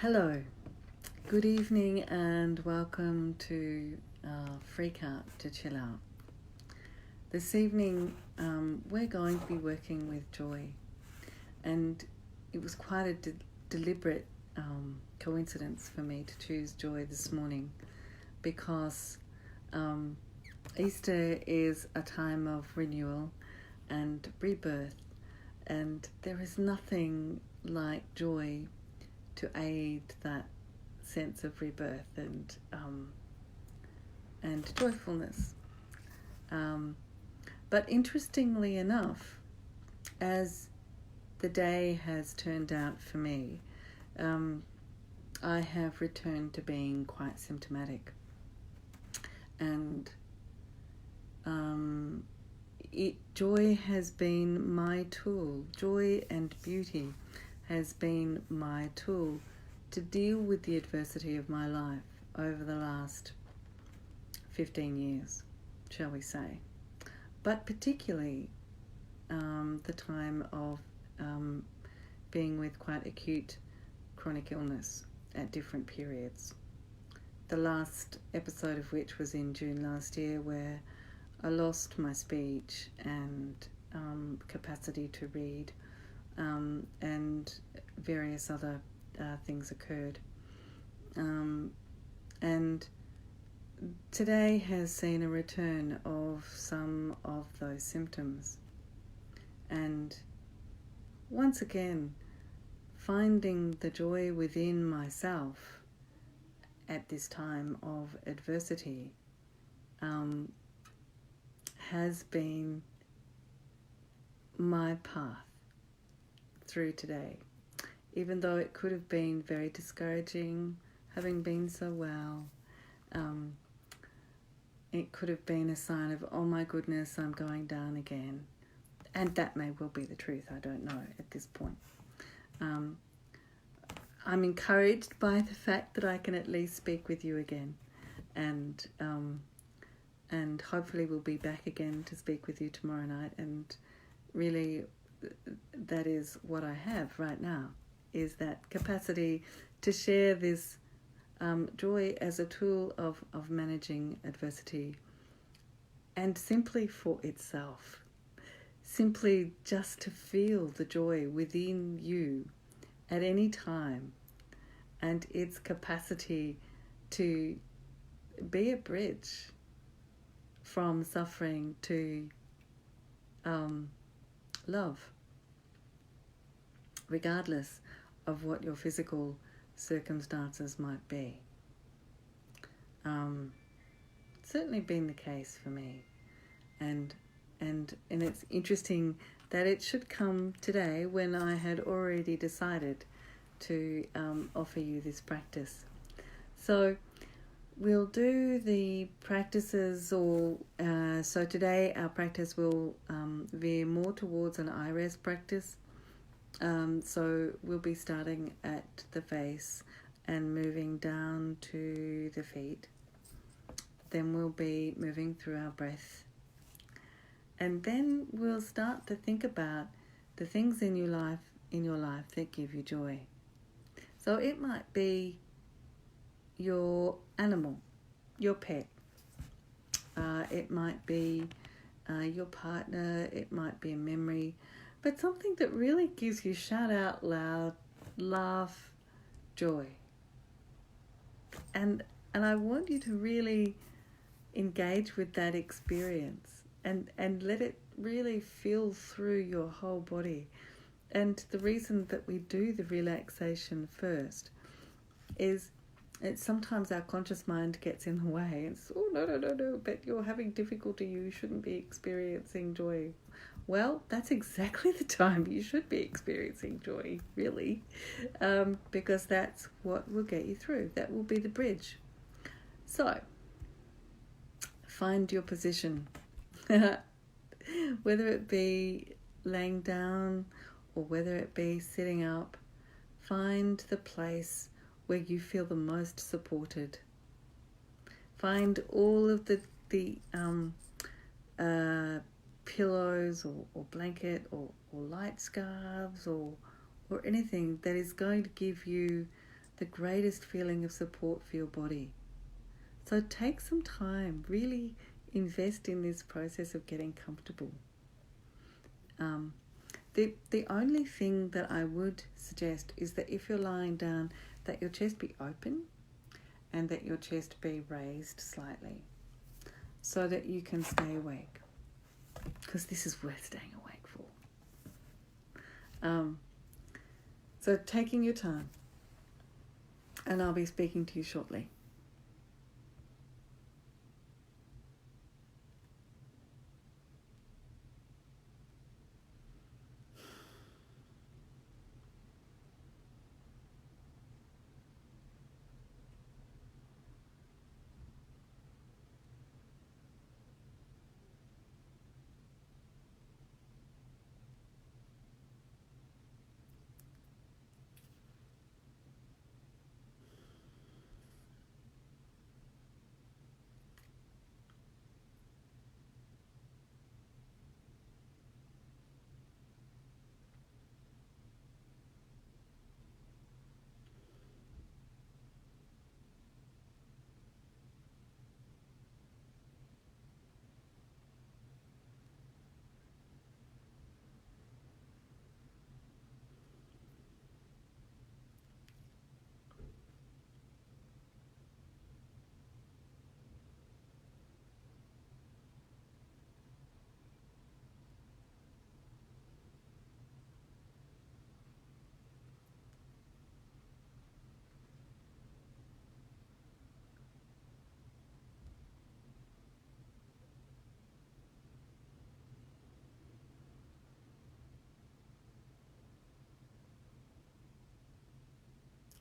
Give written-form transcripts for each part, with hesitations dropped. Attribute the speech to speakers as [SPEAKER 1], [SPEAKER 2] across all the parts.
[SPEAKER 1] Hello, good evening, and welcome to Freak Out to Chill Out. This evening, we're going to be working with joy, and it was quite a deliberate coincidence for me to choose joy this morning because Easter is a time of renewal and rebirth, and there is nothing like joy to aid that sense of rebirth and joyfulness. But interestingly enough, as the day has turned out for me, I have returned to being quite symptomatic, and joy has been my tool. Joy and beauty has been my tool to deal with the adversity of my life over the last 15 years, shall we say. But particularly the time of being with quite acute chronic illness at different periods. The last episode of which was in June last year, where I lost my speech and capacity to read, and various other things occurred. And today has seen a return of some of those symptoms. And once again, finding the joy within myself at this time of adversity has been my path through today. Even though it could have been very discouraging, having been so well, it could have been a sign of, oh my goodness, I'm going down again. And that may well be the truth, I don't know at this point. I'm encouraged by the fact that I can at least speak with you again, and hopefully we'll be back again to speak with you tomorrow night. And really, that is what I have right now, is that capacity to share this joy as a tool of managing adversity, and simply for itself, simply just to feel the joy within you at any time, and its capacity to be a bridge from suffering to love, regardless of what your physical circumstances might be. Certainly been the case for me, and it's interesting that it should come today when I had already decided to offer you this practice. So we'll do the practices, so today our practice will veer more towards an IRES practice. So we'll be starting at the face and moving down to the feet. Then we'll be moving through our breath. And then we'll start to think about the things in your life that give you joy. So it might be your animal, your pet. It might be your partner. It might be a memory. But something that really gives you shout out loud, laugh, joy. And I want you to really engage with that experience and let it really feel through your whole body. And the reason that we do the relaxation first is it's sometimes our conscious mind gets in the way. It's, oh, no, but you're having difficulty. You shouldn't be experiencing joy. Well, that's exactly the time you should be experiencing joy, really, because that's what will get you through. That will be the bridge. So, find your position, whether it be laying down or whether it be sitting up. Find the place where you feel the most supported. Find all of the pillows or blanket or light scarves or anything that is going to give you the greatest feeling of support for your body. So take some time, really invest in this process of getting comfortable. The only thing that I would suggest is that if you're lying down, that your chest be open and that your chest be raised slightly so that you can stay awake, because this is worth staying awake for. So taking your time, and I'll be speaking to you shortly.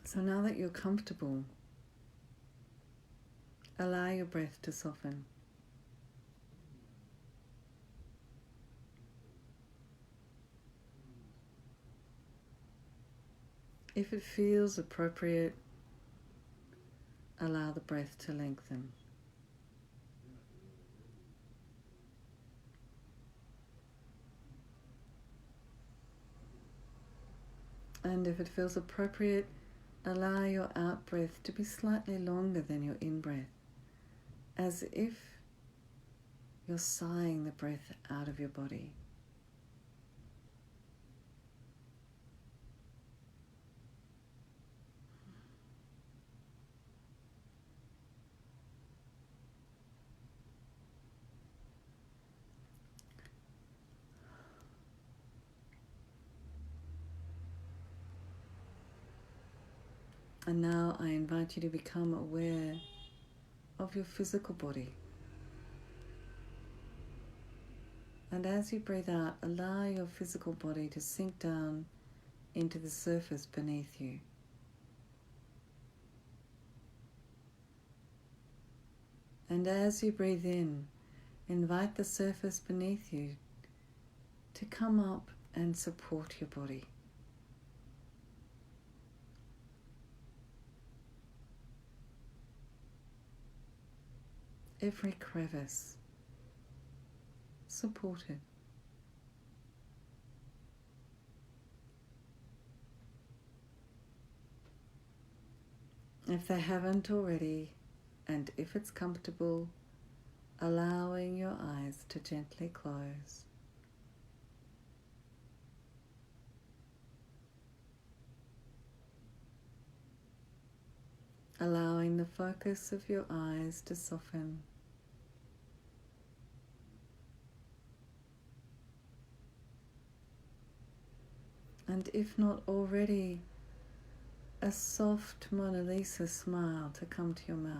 [SPEAKER 1] So now that you're comfortable, allow your breath to soften. If it feels appropriate, allow the breath to lengthen. And if it feels appropriate, allow your out breath to be slightly longer than your in breath, as if you're sighing the breath out of your body. And now I invite you to become aware of your physical body. And as you breathe out, allow your physical body to sink down into the surface beneath you. And as you breathe in, invite the surface beneath you to come up and support your body. Every crevice supported. If they haven't already, and if it's comfortable, allowing your eyes to gently close. Allowing the focus of your eyes to soften. And if not already, a soft Mona Lisa smile to come to your mouth.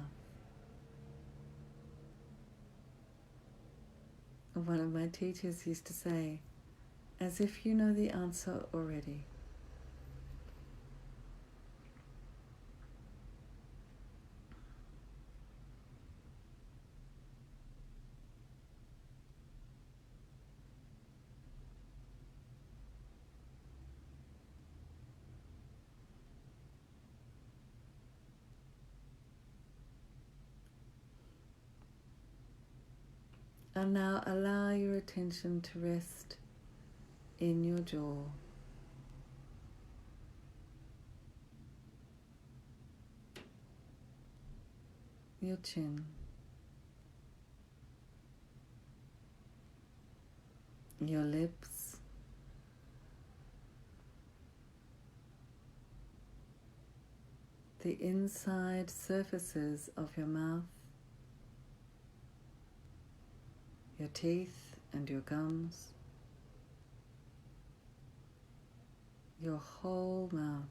[SPEAKER 1] One of my teachers used to say, as if you know the answer already. And now allow your attention to rest in your jaw. your chin, your lips, the inside surfaces of your mouth, your teeth and your gums, your whole mouth.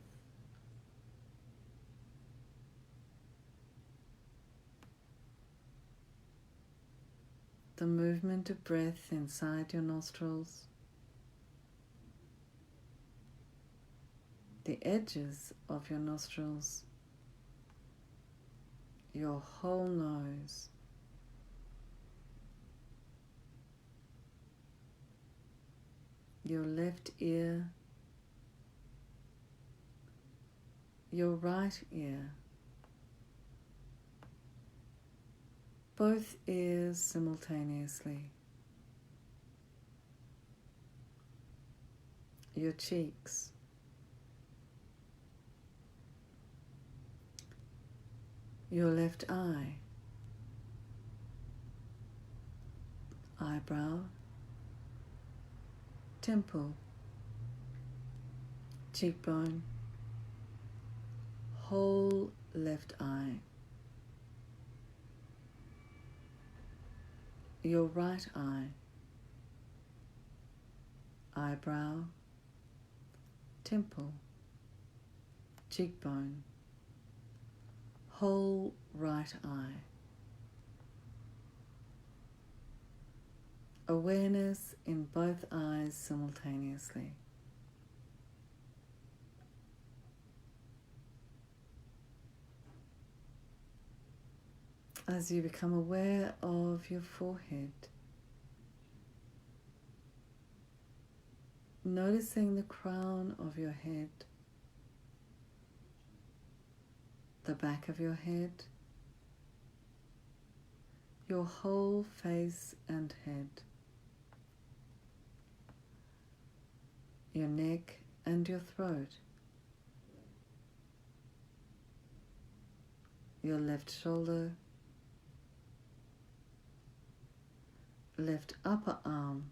[SPEAKER 1] The movement of breath inside your nostrils, the edges of your nostrils, your whole nose, your left ear, your right ear, both ears simultaneously, your cheeks, your left eye, eyebrow, temple, cheekbone, whole left eye, your right eye, eyebrow, temple, cheekbone, whole right eye. Awareness in both eyes simultaneously. As you become aware of your forehead, noticing the crown of your head, the back of your head, your whole face and head, your neck and your throat, your left shoulder, left upper arm,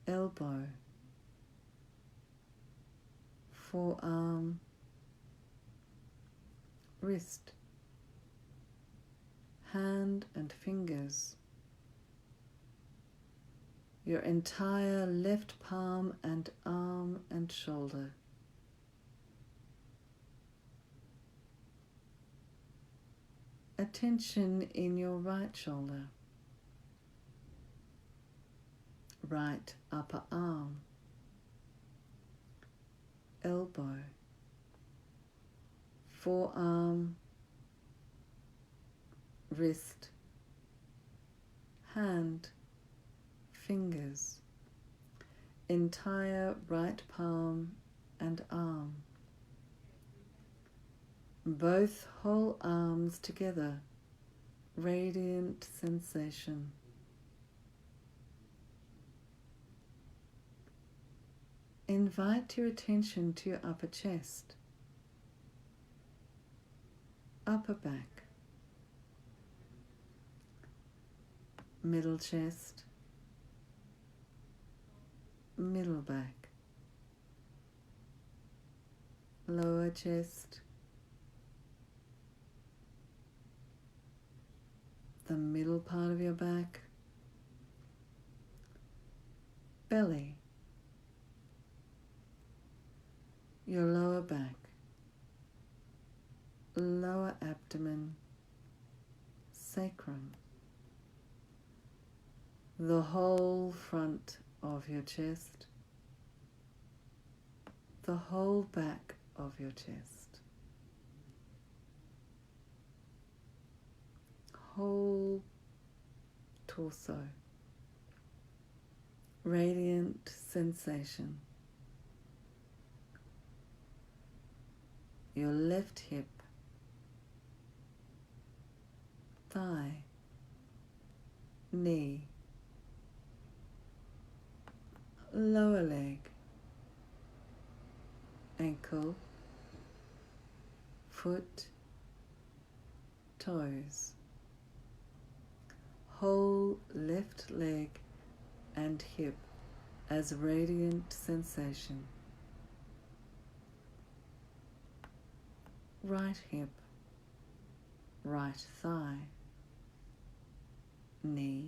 [SPEAKER 1] elbow, forearm, wrist, hand and fingers, your entire left palm and arm and shoulder, attention in your right shoulder, right upper arm, elbow, forearm, wrist, hand, fingers, entire right palm and arm, both whole arms together, radiant sensation. Invite your attention to your upper chest, upper back, middle chest, middle back, lower chest, the middle part of your back, belly, your lower back, lower abdomen, sacrum, the whole front of your chest, the whole back of your chest, whole torso, radiant sensation, your left hip, thigh, knee, lower leg, ankle, foot, toes, whole left leg and hip as radiant sensation, right hip, right thigh, knee,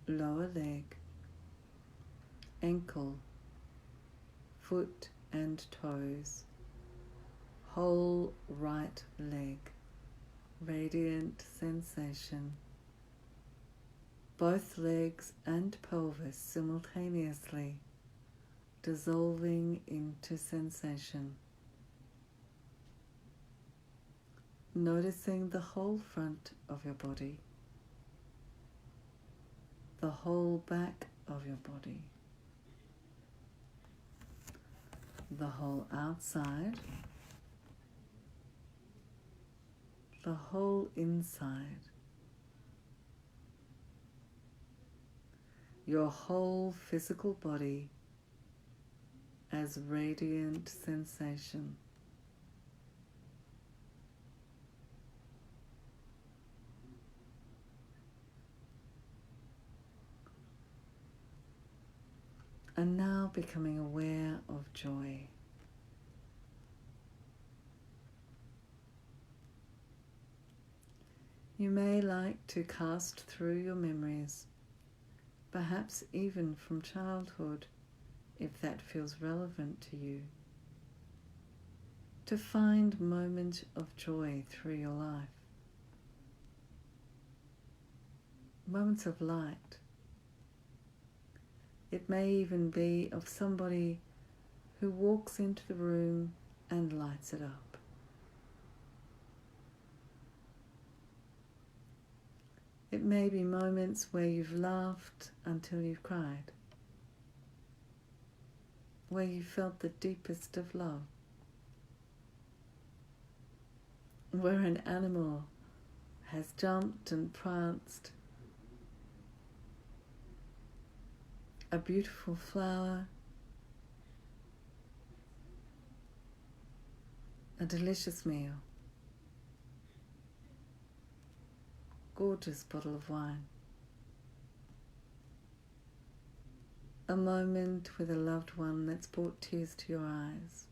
[SPEAKER 1] lower leg, ankle, foot and toes, whole right leg, radiant sensation, both legs and pelvis simultaneously dissolving into sensation. Noticing the whole front of your body, the whole back of your body, the whole outside, the whole inside, your whole physical body as radiant sensation. And now becoming aware of joy. You may like to cast through your memories, perhaps even from childhood, if that feels relevant to you, to find moments of joy through your life, moments of light. It may even be of somebody who walks into the room and lights it up. It may be moments where you've laughed until you've cried, where you felt the deepest of love, where an animal has jumped and pranced, a beautiful flower, a delicious meal, gorgeous bottle of wine, a moment with a loved one that's brought tears to your eyes.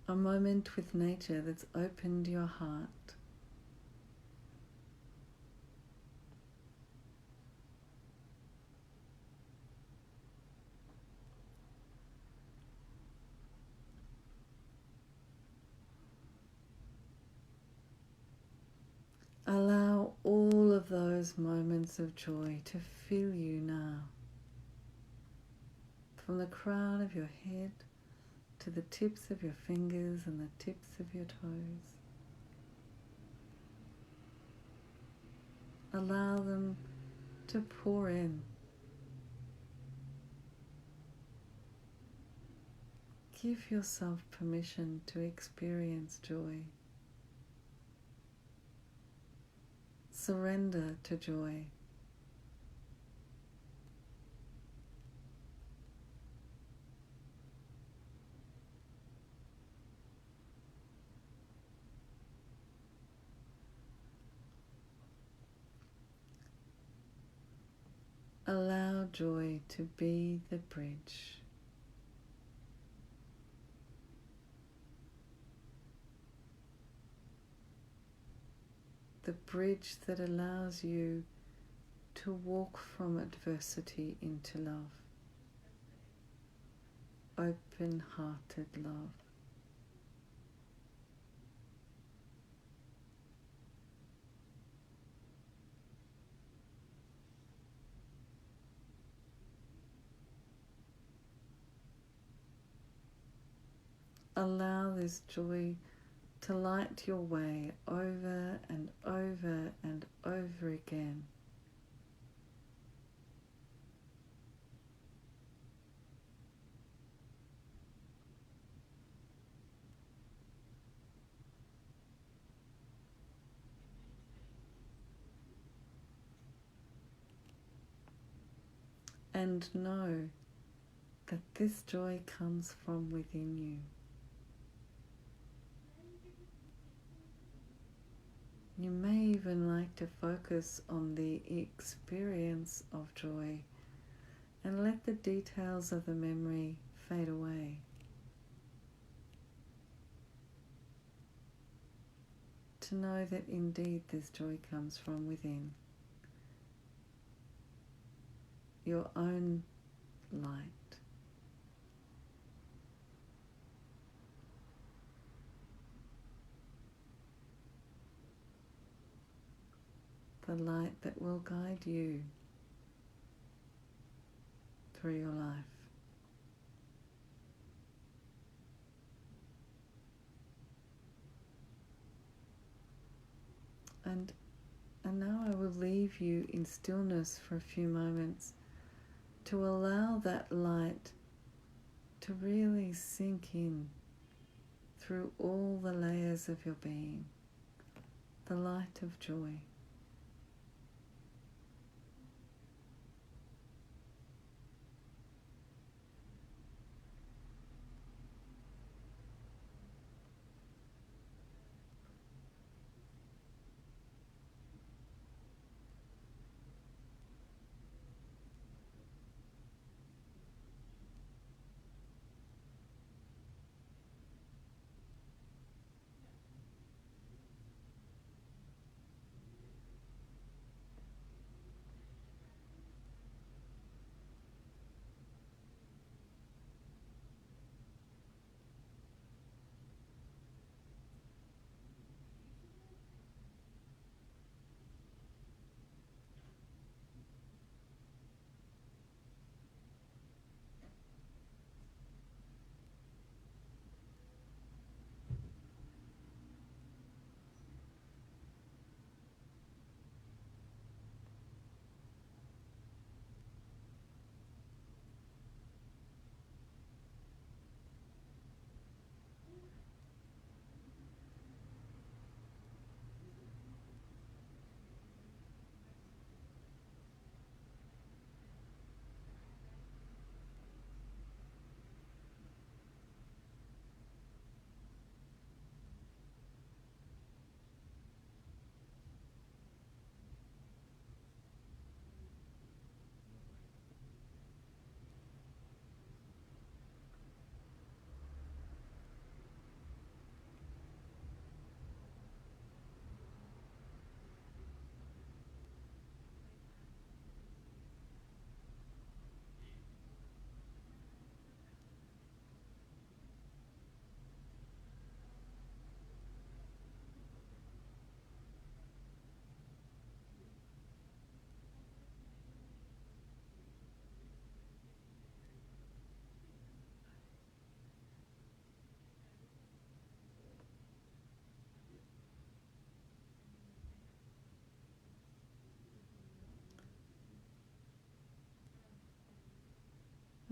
[SPEAKER 1] A moment with nature that's opened your heart. Allow all of those moments of joy to fill you now, from the crown of your head to the tips of your fingers and the tips of your toes. Allow them to pour in. Give yourself permission to experience joy. Surrender to joy. Allow joy to be the bridge. The bridge that allows you to walk from adversity into love. Open-hearted love. Allow this joy to light your way over and over and over again. and know that this joy comes from within you. You may even like to focus on the experience of joy and let the details of the memory fade away. To know that indeed this joy comes from within, your own light. The light that will guide you through your life. And now I will leave you in stillness for a few moments to allow that light to really sink in through all the layers of your being, the light of joy.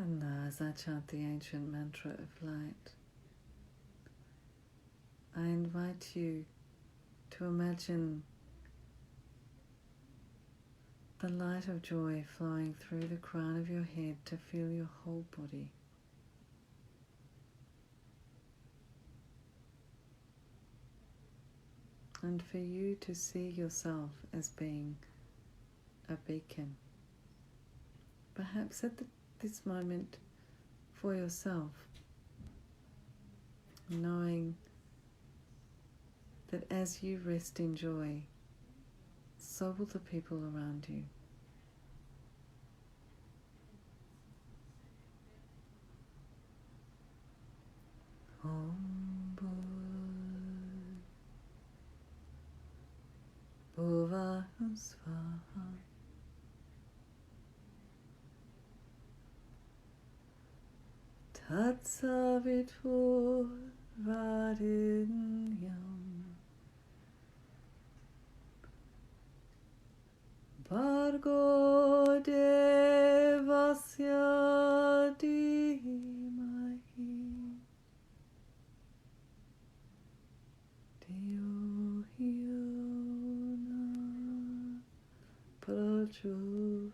[SPEAKER 1] And now, as I chant the ancient mantra of light, I invite you to imagine the light of joy flowing through the crown of your head to fill your whole body. And for you to see yourself as being a beacon. Perhaps at this moment for yourself, knowing that as you rest in joy, so will the people around you. Om Bhuvah Svaha. Tatsavitvarvarenyam Bhargo Devasya Dhimahi Dhiyo Hiyo Na Prachodayam.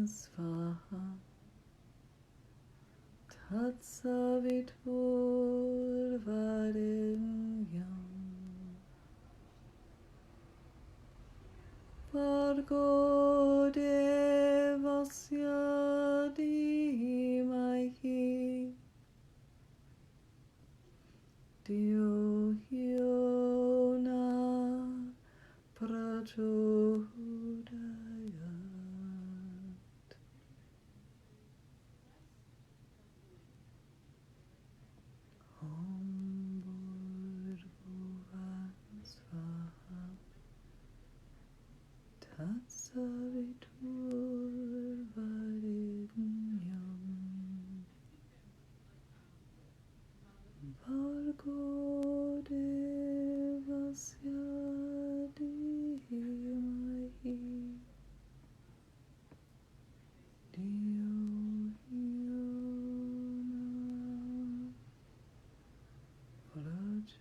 [SPEAKER 1] Svaha Tatsaviturvarenyam Bhargo Devasya Dhimahi Dhiyo Hyo Na Prachodayat. Om Bhurbhuvaः Svaha Tatsaviturvarenyam Bhargo Devasya Dhimahi Dhiyo Hyo Na Prachodayat.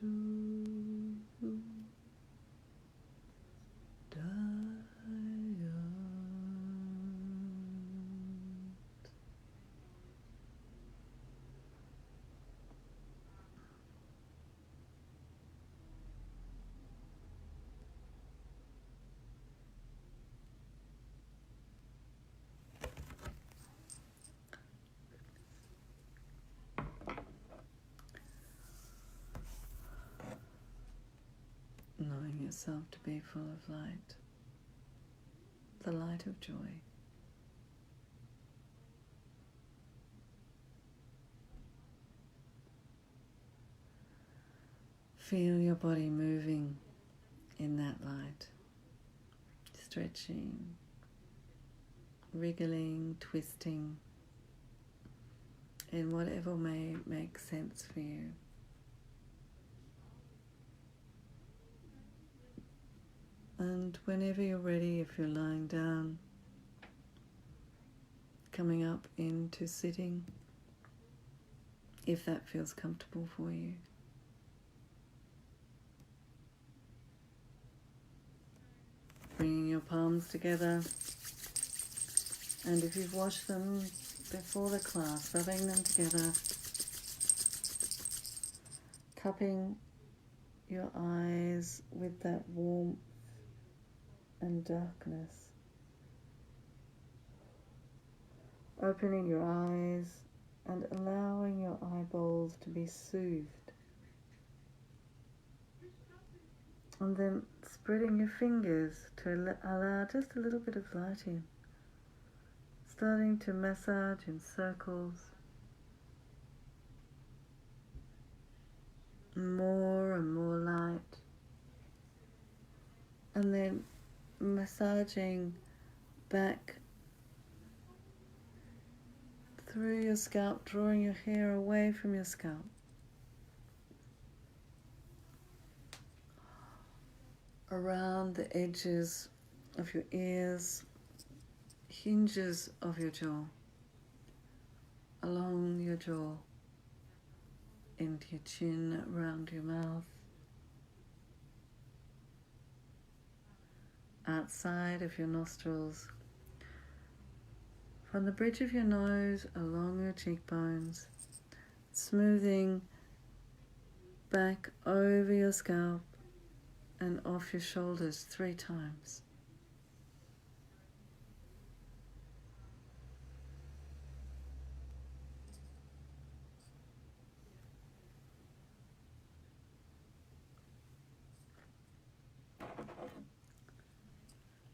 [SPEAKER 1] Knowing yourself to be full of light, the light of joy. Feel your body moving in that light, stretching, wriggling, twisting, in whatever may make sense for you. And whenever you're ready, if you're lying down, coming up into sitting, if that feels comfortable for you. Bringing your palms together, and if you've washed them before the class, rubbing them together, cupping your eyes with that warmth and darkness. Opening your eyes and allowing your eyeballs to be soothed. And then spreading your fingers to allow just a little bit of light in. Starting to massage in circles. More and more light. And then massaging back through your scalp, drawing your hair away from your scalp. Around the edges of your ears, hinges of your jaw, along your jaw, into your chin, around your mouth, outside of your nostrils, from the bridge of your nose, along your cheekbones, smoothing back over your scalp and off your shoulders 3 times.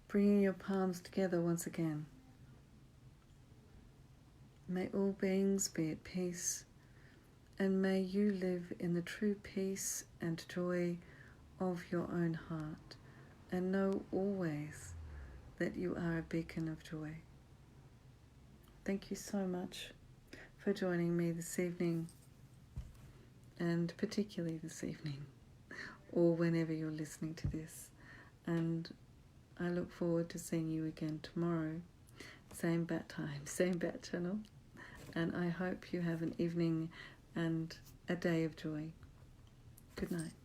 [SPEAKER 1] Bringing your palms together once again. May all beings be at peace, and may you live in the true peace and joy of your own heart, and know always that you are a beacon of joy. Thank you so much for joining me this evening, and particularly this evening, or whenever you're listening to this. And I look forward to seeing you again tomorrow, same bat time, same bat channel. And I hope you have an evening and a day of joy. Good night.